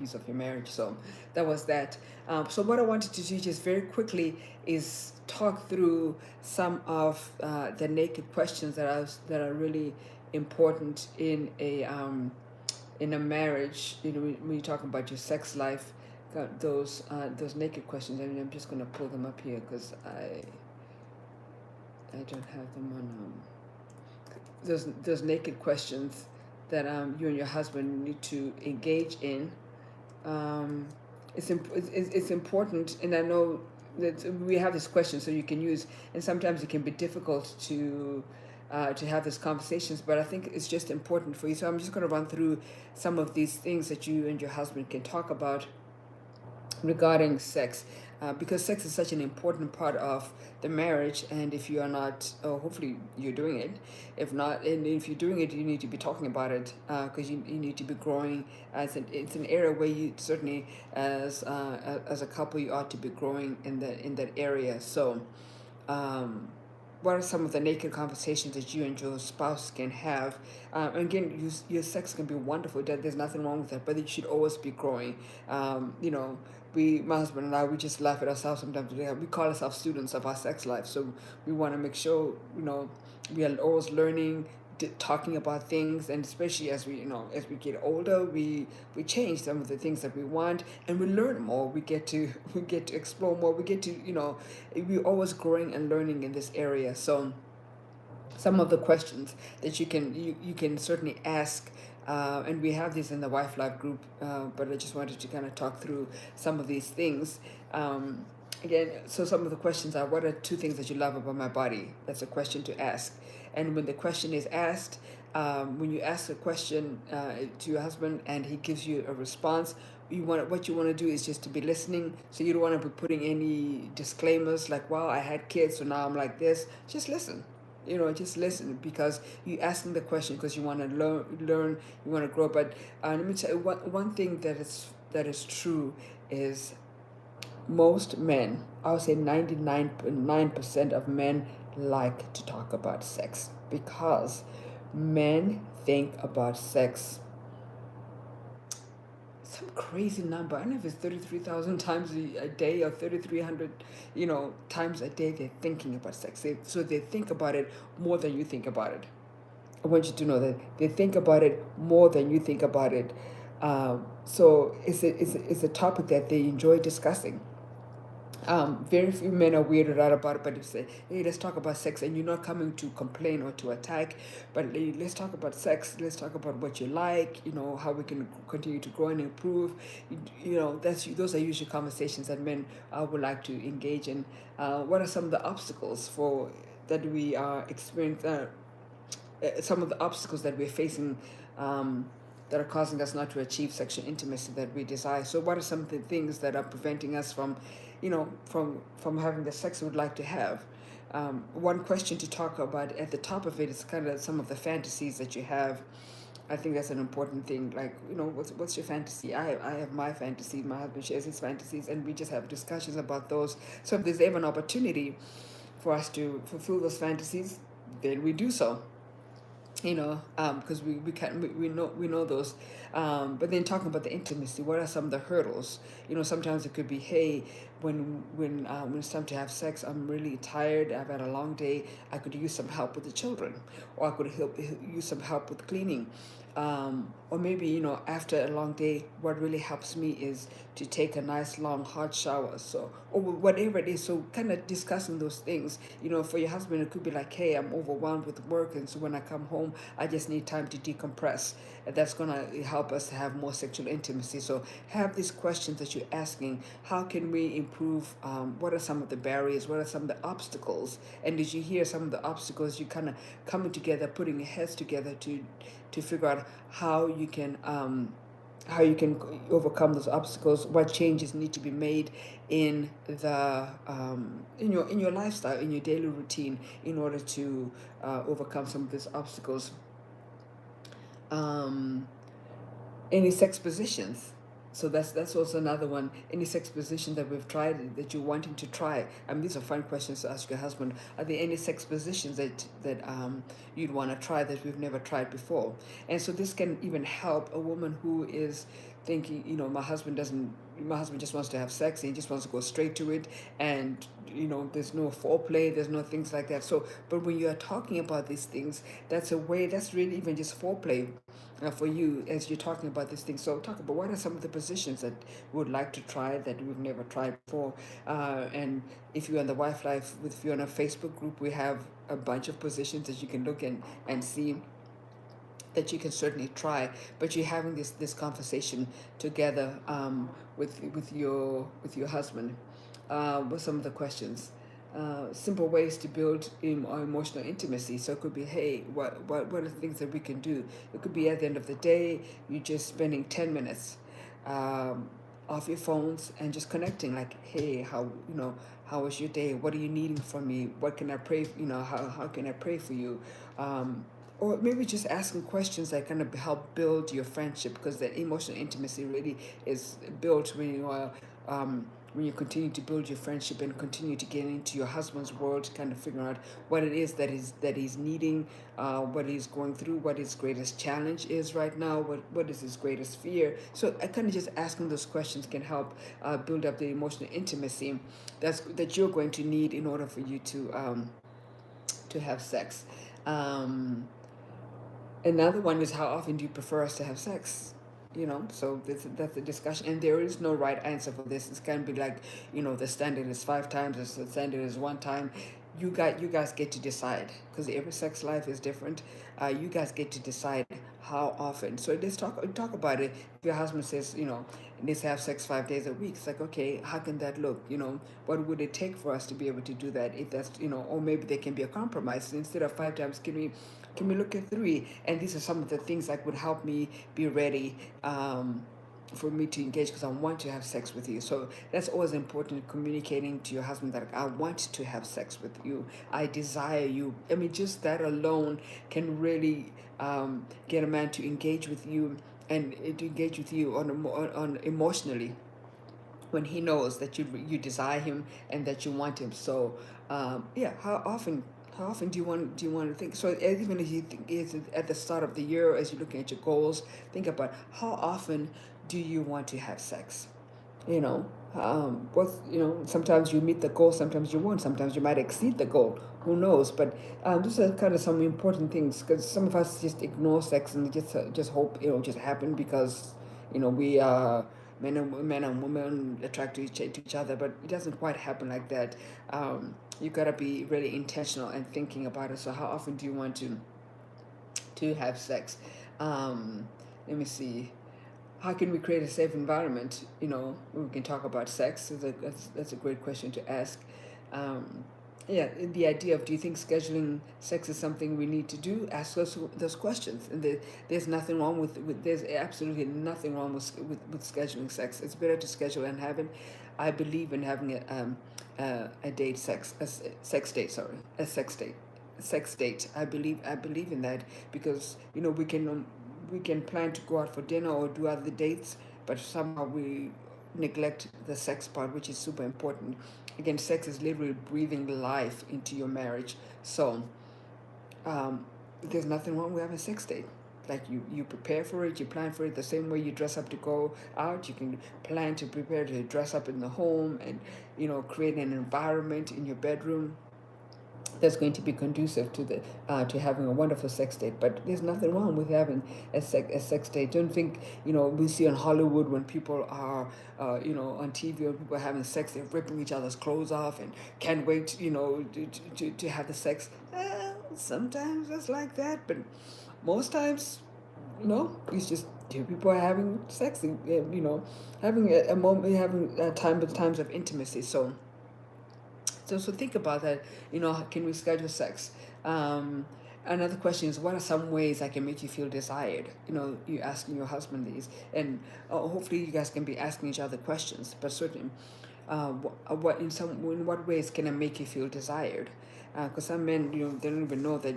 of your marriage. So that was that. So what I wanted to do just very quickly is talk through some of the naked questions that are really important in a marriage. When you're talking about your sex life, those naked questions. I mean, I'm just gonna pull them up here because I don't have them on. Those naked questions that you and your husband need to engage in. um, it's important, and I know that we have this question, so you can use, and sometimes it can be difficult to have these conversations, but I think it's just important for you. So I'm just going to run through some of these things that you and your husband can talk about regarding sex, because sex is such an important part of the marriage. And if you are not, hopefully you're doing it. If not, and if you're doing it, you need to be talking about it, because you need to be growing. It's an area where you certainly, as a couple, you ought to be growing in that area. So um, what are some of the naked conversations that you and your spouse can have? And again, your sex can be wonderful. There's nothing wrong with that, but it should always be growing. My husband and I, we just laugh at ourselves sometimes. We call ourselves students of our sex life. So we want to make sure, we are always learning, talking about things. And especially as we get older, we change some of the things that we want, and we learn more. We get to explore more. We get to, we're always growing and learning in this area. So some of the questions that you can certainly ask, and we have these in the wife life group, but I just wanted to kind of talk through some of these things. Again, so some of the questions are: what are two things that you love about my body? That's a question to ask. And when the question is asked, when you ask a question to your husband and he gives you a response, what you want to do is just to be listening. So you don't want to be putting any disclaimers like, well, I had kids, so now I'm like this. Just listen. Just listen, because you're asking the question because you want to learn, you want to grow. But let me tell you, one thing that is true is most men, I would say 99.9% of men like to talk about sex, because men think about sex some crazy number. I don't know if it's 33,000 times a day or 3,300, times a day they're thinking about sex. So they think about it more than you think about it. I want you to know that they think about it more than you think about it. So it's a topic that they enjoy discussing. Very few men are weirded out about it, but you say, hey, let's talk about sex, and you're not coming to complain or to attack, but hey, let's talk about sex. Let's talk about what you like, how we can continue to grow and improve. Those are usually conversations that men would like to engage in. What are some of the obstacles that we are experiencing? Some of the obstacles that we're facing, that are causing us not to achieve sexual intimacy that we desire. So what are some of the things that are preventing us from, from having the sex we would like to have? One question to talk about at the top of it is kind of some of the fantasies that you have. I think that's an important thing. Like, what's your fantasy? I have my fantasy. My husband shares his fantasies, and we just have discussions about those. So if there's ever an opportunity for us to fulfill those fantasies, then we do so. Because we know those. But then talking about the intimacy, what are some of the hurdles? Sometimes it could be, hey, when it's time to have sex, I'm really tired, I've had a long day, I could use some help with the children, or I could use some help with cleaning. Or maybe, after a long day, what really helps me is to take a nice long hot shower. So, or whatever it is. So kind of discussing those things. For your husband, it could be like, hey, I'm overwhelmed with work, and so when I come home, I just need time to decompress. And that's going to help us have more sexual intimacy. So have these questions that you're asking. How can we improve? What are some of the barriers? What are some of the obstacles? And did you hear some of the obstacles? You kind of coming together, putting your heads together to figure out how you can overcome those obstacles. What changes need to be made in the in your lifestyle, in your daily routine, in order to overcome some of these obstacles. um, any sex positions. So that's also another one. Any sex position that we've tried that you're wanting to try. These are fun questions to ask your husband. Are there any sex positions that you'd want to try that we've never tried before? And so this can even help a woman who is thinking, my husband just wants to have sex and he just wants to go straight to it, and there's no foreplay, there's no things like that. So, but when you are talking about these things, that's really even just foreplay for you as you're talking about these things. So talk about what are some of the positions that we would like to try that we've never tried before. And if you're on the Wife Life with Fiona Facebook group, we have a bunch of positions that you can look and see that you can certainly try. But you're having this conversation together with your husband. With some of the questions. Simple ways to build emotional intimacy. So it could be, hey, what are the things that we can do? It could be at the end of the day, you're just spending 10 minutes off your phones and just connecting. Like, hey, how was your day? What are you needing from me? What can I pray? How can I pray for you? Or maybe just asking questions that kind of help build your friendship, because that emotional intimacy really is built when you continue to build your friendship and continue to get into your husband's world, kind of figuring out what it is that he's needing, what he's going through, what his greatest challenge is right now, what is his greatest fear. So I kind of just asking those questions can help build up the emotional intimacy that you're going to need in order for you to have sex. Another one is, how often do you prefer us to have sex? So that's a discussion, and there is no right answer for this. It's kind of be like, the standard is 5 times, the standard is 1 time. You guys get to decide, because every sex life is different. You guys get to decide how often. So let's talk about it. If your husband says, needs to have sex 5 days a week, it's like, okay, how can that look? What would it take for us to be able to do that? If that's, or maybe there can be a compromise. Instead of 5 times, can we look at 3? And these are some of the things that would help me be ready for me to engage, because I want to have sex with you. So that's always important, communicating to your husband that I want to have sex with you. I desire you. I mean, just that alone can really get a man to engage with you, and to engage with you on emotionally, when he knows that you desire him and that you want him. So yeah, how often do you want to think? So even if you think it's at the start of the year, as you're looking at your goals, think about how often do you want to have sex. Sometimes you meet the goal, sometimes you won't, sometimes you might exceed the goal, who knows. But those are kind of some important things, because some of us just ignore sex and just hope just happen, because we are men and women attracted to each other, but it doesn't quite happen like that. You gotta be really intentional and thinking about it. So how often do you want to have sex? um, Let me see. How can we create a safe environment? We can talk about sex. That's a great question to ask. Um, yeah, the idea of, do you think scheduling sex is something we need to do? Ask those questions, and there's nothing wrong there's absolutely nothing wrong with scheduling sex. It's better to schedule and have it. I believe in having a date sex a sex date, sorry, a sex date. I believe in that, because we can plan to go out for dinner or do other dates, but somehow we neglect the sex part, which is super important. Again, sex is literally breathing life into your marriage. So um, there's nothing wrong with having a sex date. Like, you prepare for it, you plan for it, the same way you dress up to go out. You can plan to prepare to dress up in the home, and create an environment in your bedroom that's going to be conducive to having a wonderful sex date. But there's nothing wrong with having a sex date. Don't think, we see in Hollywood when people are on TV, or people are having sex, they're ripping each other's clothes off and can't wait to have the sex. Sometimes it's like that, but most times, it's just two people are having sex, and having a moment, having times of intimacy. So think about that. Can we schedule sex? Another question is, what are some ways I can make you feel desired? You asking your husband these, and hopefully you guys can be asking each other questions. But certainly, in what ways can I make you feel desired? Because some men, they don't even know that.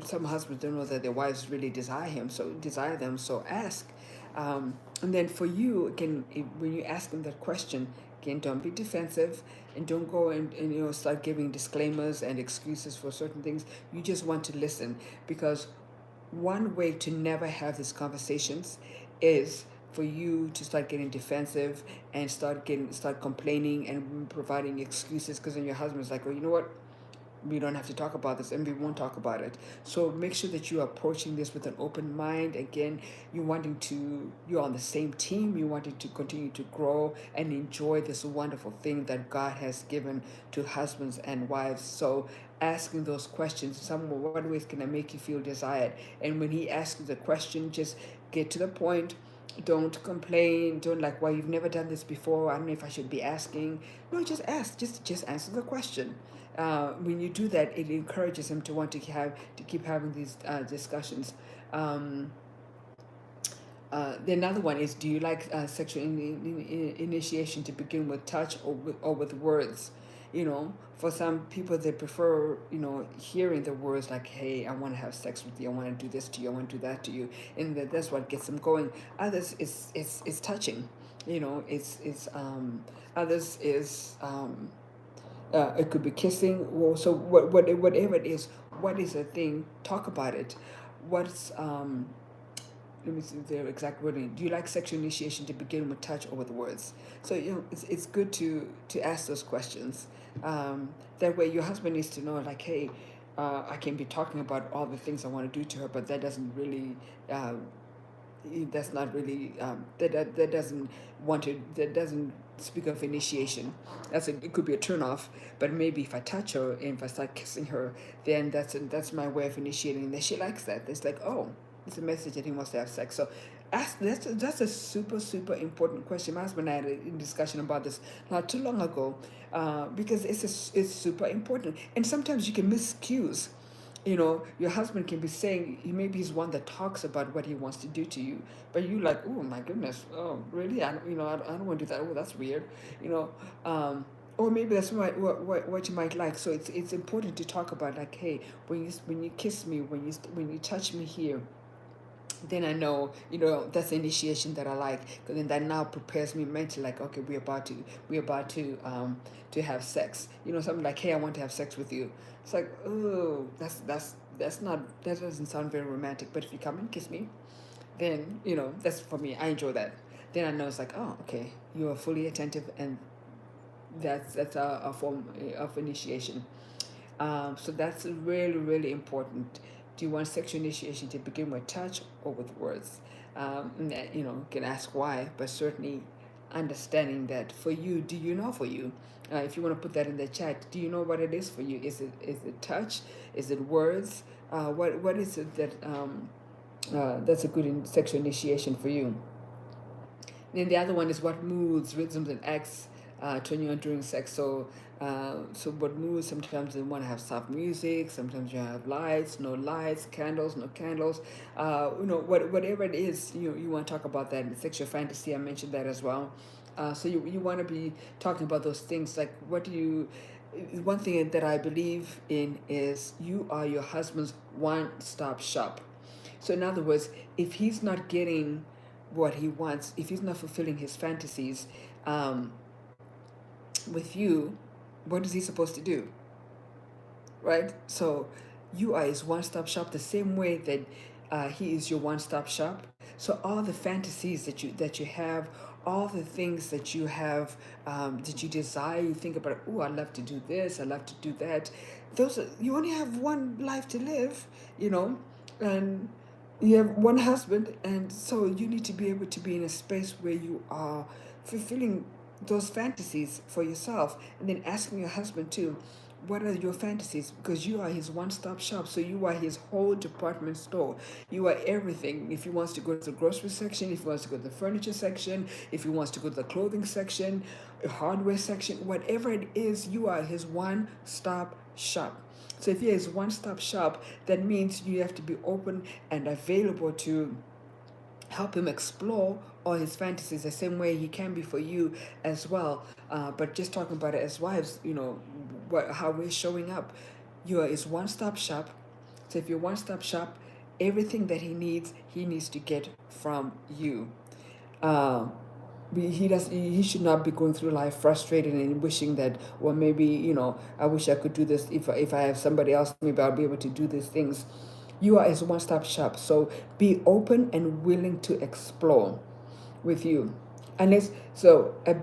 Some husbands don't know that their wives really desire them. So ask. And then for you, again, when you ask them that question, again, don't be defensive, and don't go and start giving disclaimers and excuses for certain things. You just want to listen, because one way to never have these conversations is for you to start getting defensive and start complaining and providing excuses, because then your husband's like, oh, you know what, we don't have to talk about this and we won't talk about it. So make sure that you're approaching this with an open mind. Again, you're on the same team, you wanting to continue to grow and enjoy this wonderful thing that God has given to husbands and wives. So asking those questions, what ways can I make you feel desired? And when he asks you the question, just get to the point. Don't complain. Don't like, well, you've never done this before, I don't know if I should be asking. No, just ask. Just answer the question. When you do that, it encourages him to want to keep having these discussions. Um, the another one is, do you like sexual initiation to begin with touch or with words? For some people they prefer, hearing the words like, "Hey, I want to have sex with you. I want to do this to you. I want to do that to you," and that's what gets them going. Others is touching. It's others is. It could be kissing. Well, so whatever it is, what is a thing? Talk about it. What's let me see the exact wording. Do you like sexual initiation to begin with touch or with words? So it's good to ask those questions. That way, your husband needs to know, like, hey, I can be talking about all the things I want to do to her, but that doesn't really. That's not really that doesn't speak of initiation. It could be a turn off, but maybe if I touch her and if I start kissing her, then that's my way of initiating, and she likes that. It's like, oh, it's a message that he wants to have sex. So that's a super important question. My husband and I had a discussion about this not too long ago, because it's super important, and sometimes you can miss cues. Your husband can be saying, maybe he's one that talks about what he wants to do to you, but you like, oh my goodness, oh really, I don't want to do that. Oh, that's weird. you know or maybe that's what you might like. So it's important to talk about, like, hey, when you kiss me, when you touch me here, then I know, that's the initiation that I like, because then that now prepares me mentally, like, okay, we're about to have sex. Something like, hey, I want to have sex with you. It's like, oh, that's not, that doesn't sound very romantic. But if you come and kiss me, then that's, for me, I enjoy that. Then I know it's like, oh, okay, you are fully attentive, and that's a form of initiation. So that's really, really important. Do you want sexual initiation to begin with touch or with words? And that, can ask why, but certainly understanding that for you, do you know for you? If you want to put that in the chat, do you know what it is for you? Is it touch? Is it words? What is it that's a good sexual initiation for you? Then the other one is, what moods, rhythms, and acts turn you on during sex. So what moods? Sometimes you want to have soft music. Sometimes you have lights, no lights, candles, no candles. Whatever it is, you want to talk about that. Sexual fantasy, I mentioned that as well. So you want to be talking about those things. Like, what do you? One thing that I believe in is, you are your husband's one-stop shop. So in other words, if he's not getting what he wants, if he's not fulfilling his fantasies with you, what is he supposed to do? Right? So you are his one-stop shop, the same way that he is your one-stop shop. So all the fantasies that you have, all the things that you have, that you desire, you think about, oh, I love to do this, I love to do that. You only have one life to live, and you have one husband, and so you need to be able to be in a space where you are fulfilling those fantasies for yourself, and then asking your husband too, what are your fantasies? Because you are his one-stop shop. So you are his whole department store. You are everything. If he wants to go to the grocery section, if he wants to go to the furniture section, if he wants to go to the clothing section, the hardware section, whatever it is, you are his one-stop shop. So if you're his one-stop shop, that means you have to be open and available to help him explore all his fantasies the same way he can be for you as well. But just talking about it as wives, how we're showing up. You are his one-stop shop. So if you're one-stop shop, everything that he needs to get from you. He should not be going through life frustrated and wishing that, well, maybe, I wish I could do this. If I have somebody else, maybe I'll be able to do these things. You are his one-stop shop. So be open and willing to explore. with you. Unless so a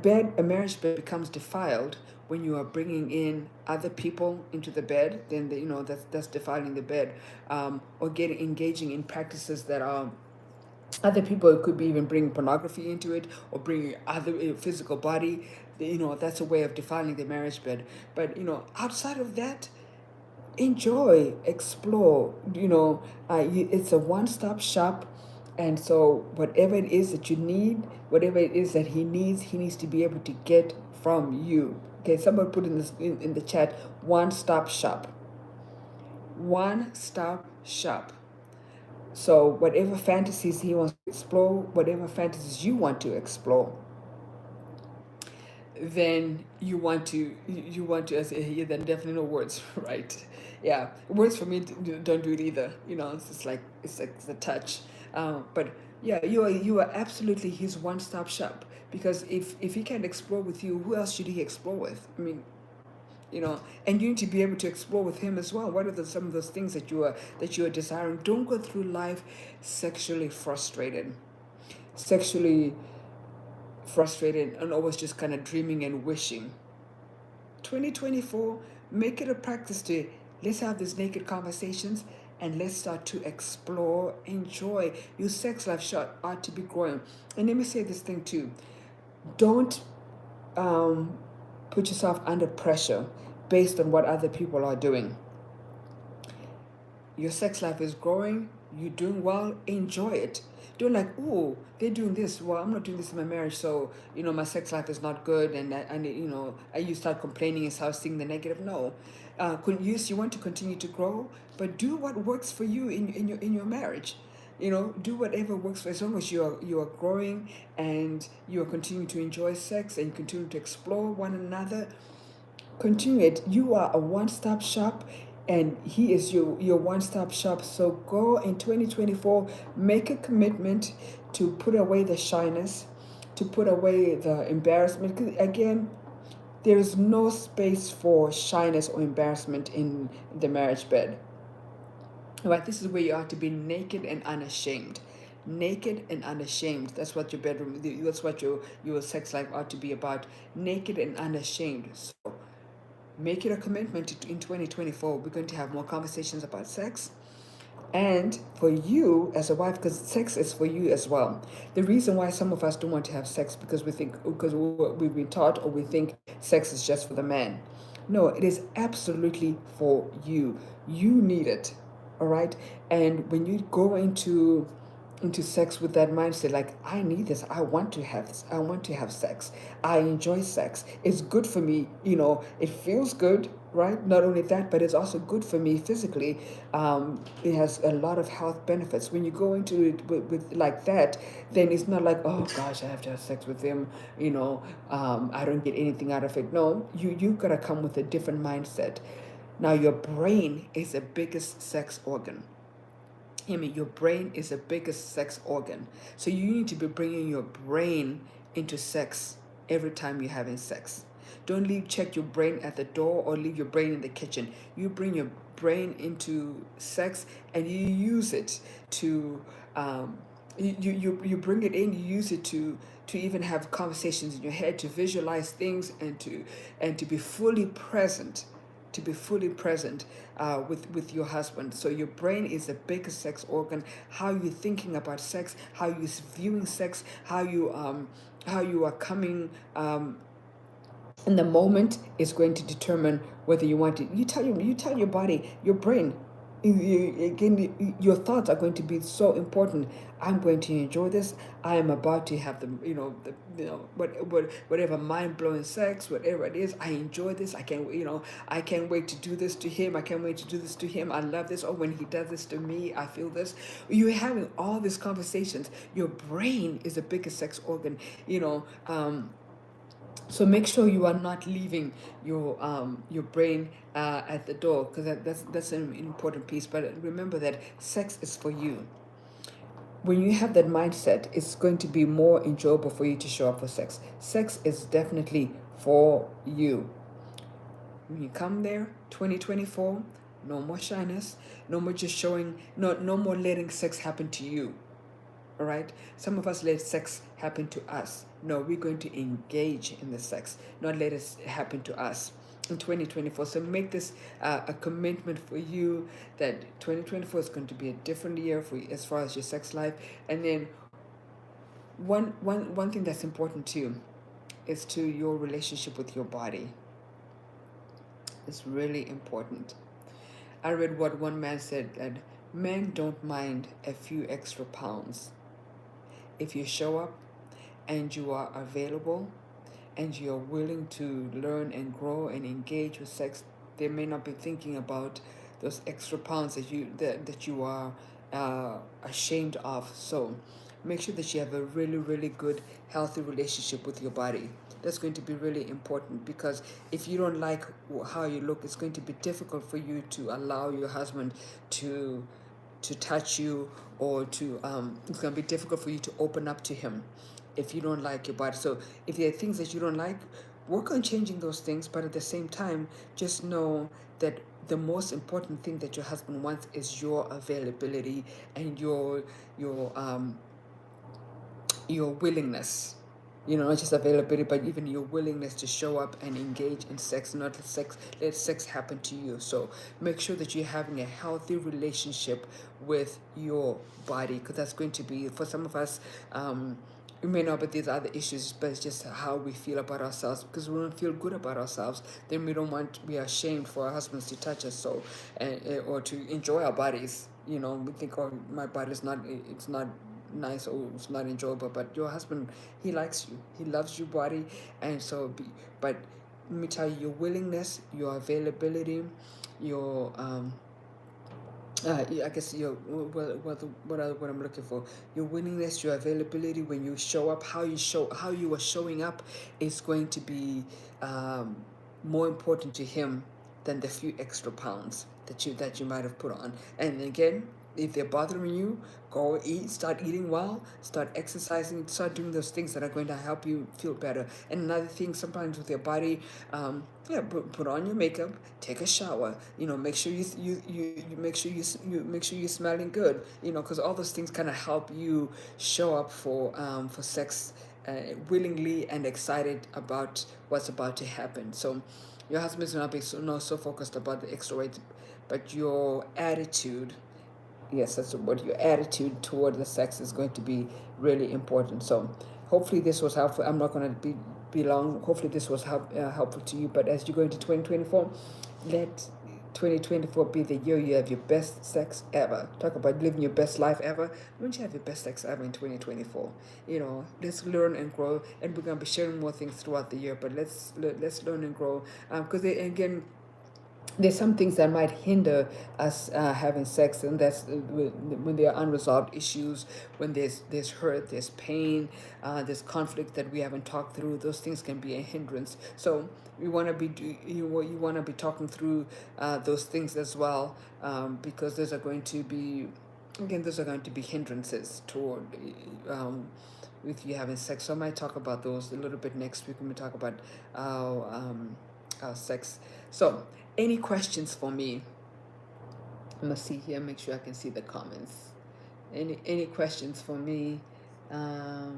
marriage bed becomes defiled when you are bringing in other people into the bed. Then that's defiling the bed, or getting engaging in practices that are other people. It could be even bringing pornography into it, or bringing other physical body. That's a way of defiling the marriage bed. But outside of that, enjoy, explore. It's a one-stop shop. And so whatever it is that you need, whatever it is that he needs to be able to get from you. Okay, somebody put in the chat, one-stop shop. One-stop shop. So whatever fantasies he wants to explore, whatever fantasies you want to explore, then you want to I say, yeah, then definitely no words. Right? Yeah, words for me don't do it either. It's just like it's a touch. But yeah, you are absolutely his one-stop shop, because if he can't explore with you, who else should he explore with? I mean, and you need to be able to explore with him as well. What are some of those things that you are desiring? Don't go through life sexually frustrated, sexually frustrated, and always just kind of dreaming and wishing. 2024, make it a practice to let's have these naked conversations, and let's start to explore, enjoy. Your sex life ought to be growing. And let me say this thing too. Don't put yourself under pressure based on what other people are doing. Your sex life is growing, you're doing well, enjoy it. Don't like, oh, they're doing this. Well, I'm not doing this in my marriage, so my sex life is not good, and you start complaining and start seeing the negative. No, yes, you want to continue to grow, but do what works for you in your marriage. Do whatever works for, as long as you are growing and you are continuing to enjoy sex and continue to explore one another. Continue it. You are a one-stop shop, and he is your one-stop shop. So go in 2024, make a commitment to put away the shyness, to put away the embarrassment. 'Cause again, there is no space for shyness or embarrassment in the marriage bed. Right? This is where you are to be naked and unashamed. Naked and unashamed. That's what your bedroom, that's what your sex life ought to be about. Naked and unashamed. So make it a commitment in 2024. We're going to have more conversations about sex. And for you as a wife, because sex is for you as well. The reason why some of us don't want to have sex because we've been taught, or we think sex is just for the man. No, it is absolutely for you. You need it. All right. And when you go into sex with that mindset, like, I need this, I want to have this, I want to have sex, I enjoy sex, it's good for me, it feels good, right? Not only that, but it's also good for me physically. It has a lot of health benefits. When you go into it with like that, then it's not like, oh gosh, I have to have sex with him, I don't get anything out of it. No, you gotta come with a different mindset. Now, your brain is the biggest sex organ. Your brain is the biggest sex organ. So you need to be bringing your brain into sex every time you're having sex. Don't check your brain at the door or leave your brain in the kitchen. You bring your brain into sex, and you use it to, you bring it in, you use it to even have conversations in your head, to visualize things, and to be fully present, with your husband. So your brain is the biggest sex organ. How you're thinking about sex, how you're viewing sex, how you are coming in the moment is going to determine whether you want to. You tell your body, your brain. Again, your thoughts are going to be so important. I'm going to enjoy this. I am about to have whatever mind-blowing sex, whatever it is. I enjoy this. I can't wait to do this to him. I can't wait to do this to him. I love this. Oh, when he does this to me, I feel this. You're having all these conversations. Your brain is the biggest sex organ. So make sure you are not leaving your brain at the door, because that's an important piece. But remember that sex is for you. When you have that mindset, it's going to be more enjoyable for you to show up for sex. Sex is definitely for you. When you come there, 2024, no more shyness, no more just showing, no more letting sex happen to you. All right. Some of us let sex happen to us. No, we're going to engage in the sex, not let it happen to us in 2024. So make this a commitment for you that 2024 is going to be a different year for you as far as your sex life. And then one thing that's important too is to your relationship with your body. It's really important. I read what one man said, that men don't mind a few extra pounds if you show up and you are available and you're willing to learn and grow and engage with sex. They may not be thinking about those extra pounds that you are ashamed of. So make sure that you have a really, really good, healthy relationship with your body. That's going to be really important, because if you don't like how you look, it's going to be difficult for you to allow your husband to touch you, or to it's going to be difficult for you to open up to him if you don't like your body. So if there are things that you don't like, work on changing those things, but at the same time, just know that the most important thing that your husband wants is your availability and your willingness. Not just availability, but even your willingness to show up and engage in sex, not let sex happen to you. So make sure that you're having a healthy relationship with your body, because that's going to be, for some of us, we may not, but there's other issues, but it's just how we feel about ourselves, because we don't feel good about ourselves. Then we don't want to be ashamed for our husbands to touch us, so, or to enjoy our bodies. We think, oh, my body's not, it's not nice, or it's not enjoyable, but your husband, he likes you, he loves your body. And so but let me tell you, your willingness, your availability, your I guess your what I'm looking for, your willingness, your availability, when you show up, how you are showing up is going to be more important to him than the few extra pounds that you might have put on. And again, if they're bothering you, go eat, start eating well, start exercising, start doing those things that are going to help you feel better. And another thing, sometimes with your body, put on your makeup, take a shower, make sure you make sure you're smelling good, because all those things kind of help you show up for sex, willingly and excited about what's about to happen. So your husband's not be so focused about the extra weight, but your attitude. Yes, that's what your attitude toward the sex is going to be really important. So hopefully this was helpful. I'm not going to be long. Hopefully this was helpful to you. But as you go into 2024, let 2024 be the year you have your best sex ever. Talk about living your best life ever. Won't you have your best sex ever in 2024? Let's learn and grow, and we're going to be sharing more things throughout the year. But let's learn and grow, because again, there's some things that might hinder us having sex, and that's when there are unresolved issues, when there's hurt, there's pain, there's conflict that we haven't talked through. Those things can be a hindrance. So we want to be you want to be talking through those things as well, because those are going to be hindrances toward with you having sex. So I might talk about those a little bit next week when we talk about our sex. So any questions for me? I'm gonna see here, make sure I can see the comments. Any questions for me? Yeah.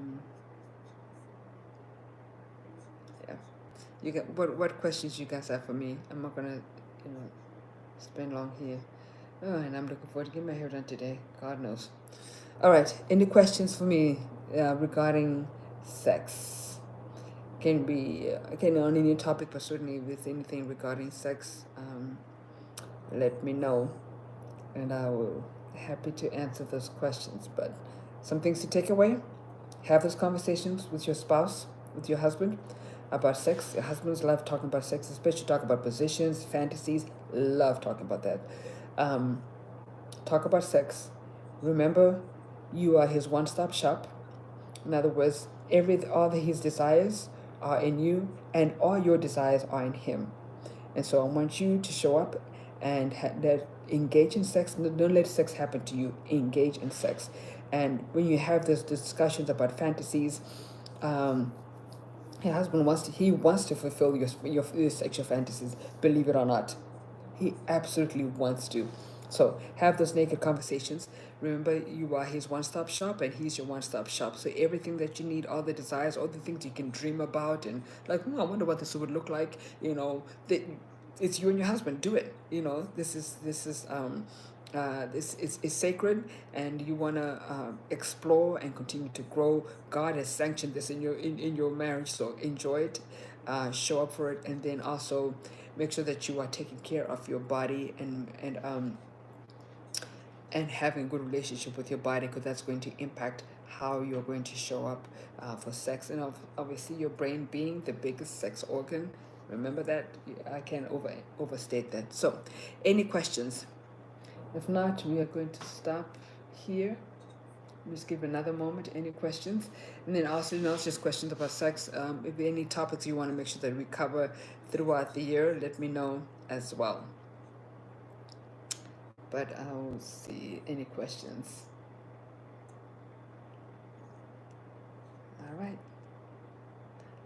You got what questions you guys have for me? I'm not gonna spend long here. Oh, and I'm looking forward to getting my hair done today. God knows. All right. Any questions for me regarding sex? Can be on any topic, but certainly with anything regarding sex, let me know, and I will happy to answer those questions. But some things to take away: have those conversations with your spouse, with your husband, about sex. Your husbands love talking about sex, especially talk about positions, fantasies. Love talking about that. Talk about sex. Remember, you are his one-stop shop. In other words, all of his desires are in you, and all your desires are in him. And so I want you to show up and engage in sex. Don't let sex happen to you. Engage in sex. And when you have those discussions about fantasies, your husband wants to fulfill your sexual fantasies. Believe it or not, he absolutely wants to. So have those naked conversations. Remember, you are his one-stop shop, and he's your one-stop shop. So everything that you need, all the desires, all the things you can dream about, and like, I wonder what this would look like. That it's you and your husband. Do it. This is sacred, and you want to explore and continue to grow. God has sanctioned this in your marriage, so enjoy it, show up for it, and then also make sure that you are taking care of your body and having a good relationship with your body, because that's going to impact how you're going to show up for sex. And obviously, your brain being the biggest sex organ. Remember that. I can't overstate that. So, any questions? If not, we are going to stop here. Just give another moment. Any questions? And then also, not just questions about sex. If there are any topics you want to make sure that we cover throughout the year, let me know as well. But I'll see any questions. All right.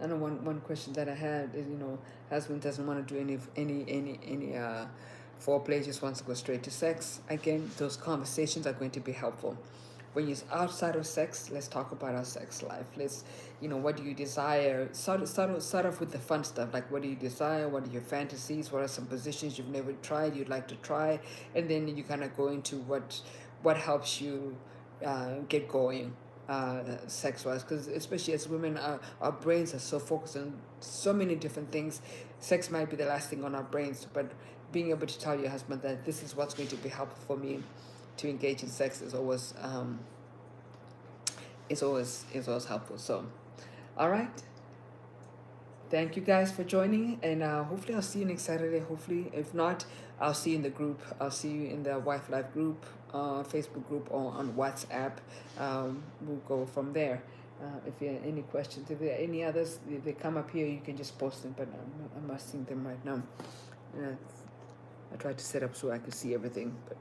I know one question that I had is, husband doesn't want to do any foreplay, just wants to go straight to sex. Again, those conversations are going to be helpful. When you're outside of sex, let's talk about our sex life. Let's, what do you desire? Start off with the fun stuff, like what do you desire? What are your fantasies? What are some positions you've never tried, you'd like to try? And then you kind of go into what helps you get going sex-wise, because especially as women, our brains are so focused on so many different things. Sex might be the last thing on our brains, but being able to tell your husband that this is what's going to be helpful for me to engage in sex is always helpful. So, all right. Thank you guys for joining, and hopefully I'll see you next Saturday. Hopefully, if not, I'll see you in the group. I'll see you in the Wife Life group, Facebook group, or on WhatsApp. We'll go from there. If you have any questions, if there are any others, if they come up here, you can just post them. But I'm not seeing them right now. I tried to set up so I could see everything, but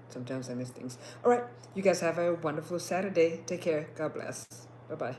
sometimes I miss things. All right, you guys have a wonderful Saturday. Take care. God bless. Bye bye.